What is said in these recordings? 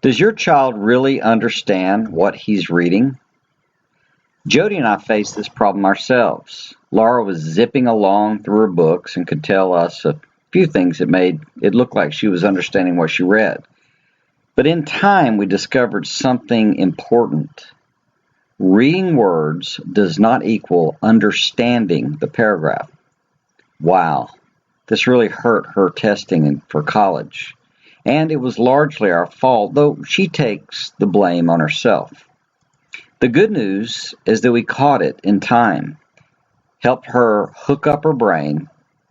Does your child really understand what he's reading? Jody and I faced this problem ourselves. Laura was zipping along through her books and could tell us a few things that made it look like she was understanding what she read. But in time, we discovered something important. Reading words does not equal understanding the paragraph. Wow, this really hurt her testing for college. And it was largely our fault, though she takes the blame on herself. The good news is that we caught it in time, helped her hook up her brain,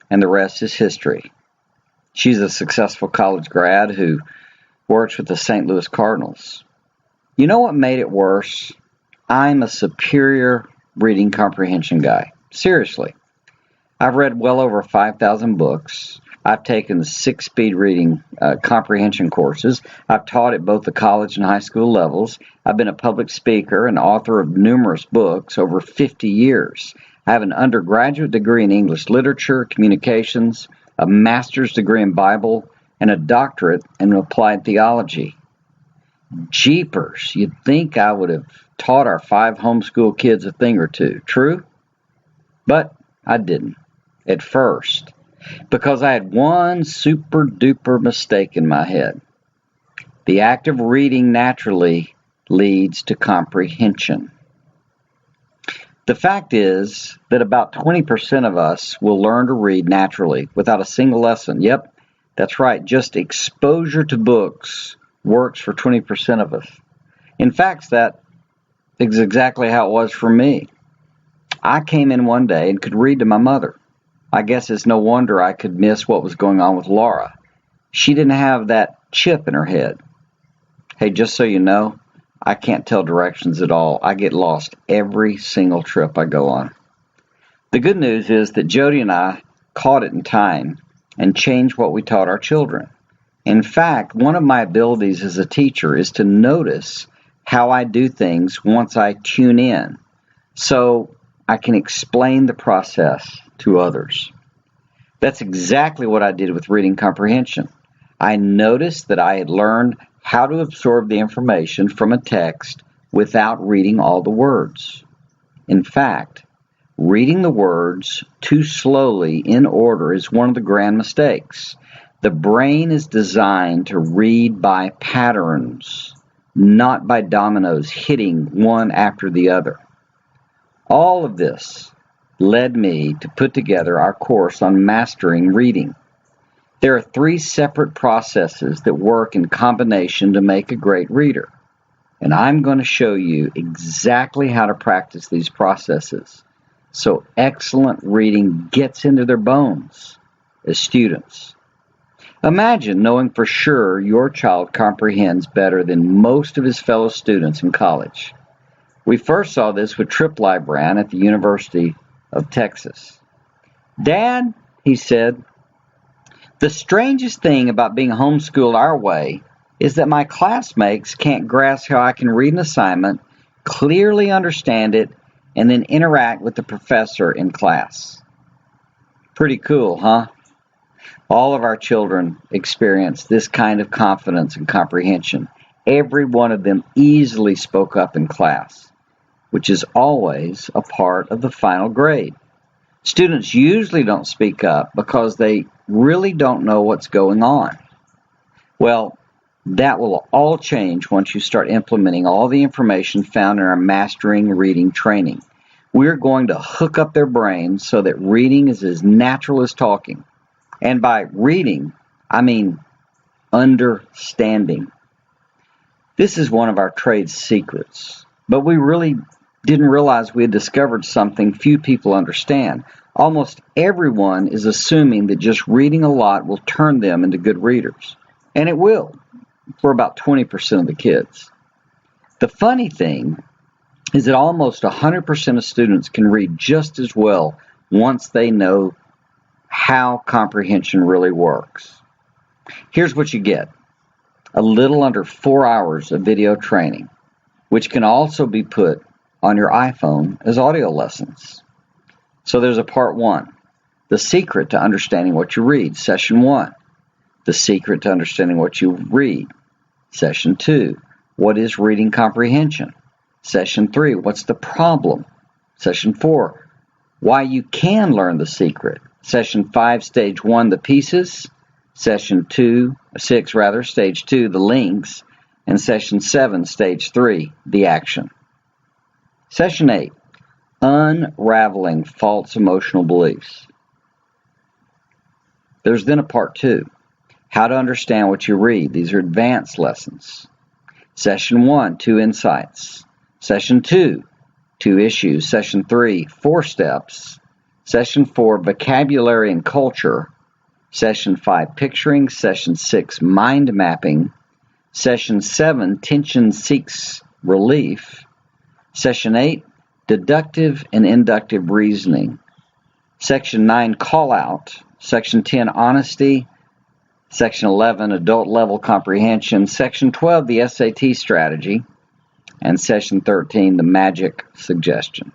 and the rest is history. She's a successful college grad who works with the St. Louis Cardinals. You know what made it worse? I'm a superior reading comprehension guy. Seriously. I've read well over 5,000 books. I've taken 6-speed reading comprehension courses. I've taught at both the college and high school levels. I've been a public speaker and author of numerous books over 50 years. I have an undergraduate degree in English literature, communications, a master's degree in Bible, and a doctorate in applied theology. Jeepers, you'd think I would have taught our 5 homeschool kids a thing or two. True? But I didn't at first, because I had one super duper mistake in my head. The act of reading naturally leads to comprehension. The fact is that about 20% of us will learn to read naturally without a single lesson. Yep, that's right. Just exposure to books works for 20% of us. In fact, that is exactly how it was for me. I came in one day and could read to my mother. I guess it's no wonder I could miss what was going on with Laura. She didn't have that chip in her head. Hey, just so you know, I can't tell directions at all. I get lost every single trip I go on. The good news is that Jody and I caught it in time and changed what we taught our children. In fact, one of my abilities as a teacher is to notice how I do things once I tune in, so I can explain the process to others. That's exactly what I did with reading comprehension. I noticed that I had learned how to absorb the information from a text without reading all the words. In fact, reading the words too slowly in order is one of the grand mistakes. The brain is designed to read by patterns, not by dominoes hitting one after the other. All of this led me to put together our course on mastering reading. There are 3 separate processes that work in combination to make a great reader. And I'm going to show you exactly how to practice these processes so excellent reading gets into their bones as students. Imagine knowing for sure your child comprehends better than most of his fellow students in college. We first saw this with Trip Lybrand at the University of Texas. "Dad," he said, "the strangest thing about being homeschooled our way is that my classmates can't grasp how I can read an assignment, clearly understand it, and then interact with the professor in class." Pretty cool, huh? All of our children experience this kind of confidence and comprehension. Every one of them easily spoke up in class, which is always a part of the final grade. Students usually don't speak up because they really don't know what's going on. Well, that will all change once you start implementing all the information found in our Mastering Reading training. We're going to hook up their brains so that reading is as natural as talking. And by reading, I mean understanding. This is one of our trade secrets, but we really didn't realize we had discovered something few people understand. Almost everyone is assuming that just reading a lot will turn them into good readers. And it will, for about 20% of the kids. The funny thing is that almost 100% of students can read just as well once they know how comprehension really works. Here's what you get: a little under 4 hours of video training, which can also be put on your iPhone as audio lessons. So there's a part 1, the secret to understanding what you read, session 1, the secret to understanding what you read. Session 2, what is reading comprehension? Session 3, what's the problem? Session 4, why you can learn the secret. Session 5, Stage 1, the pieces. Session 6, Stage 2, the links. And Session 7, Stage 3, the action. Session 8, unraveling false emotional beliefs. There's then a part 2, how to understand what you read. These are advanced lessons. Session 1, 2 insights. Session 2, 2 issues. Session 3, 4 steps. Session 4, vocabulary and culture. Session 5, picturing. Session 6, mind mapping. Session 7, tension seeks relief. Session 8, deductive and inductive reasoning. Section 9, call out. Section 10, honesty. Section 11, adult level comprehension. Section 12, the SAT strategy. And Session 13, the magic suggestion.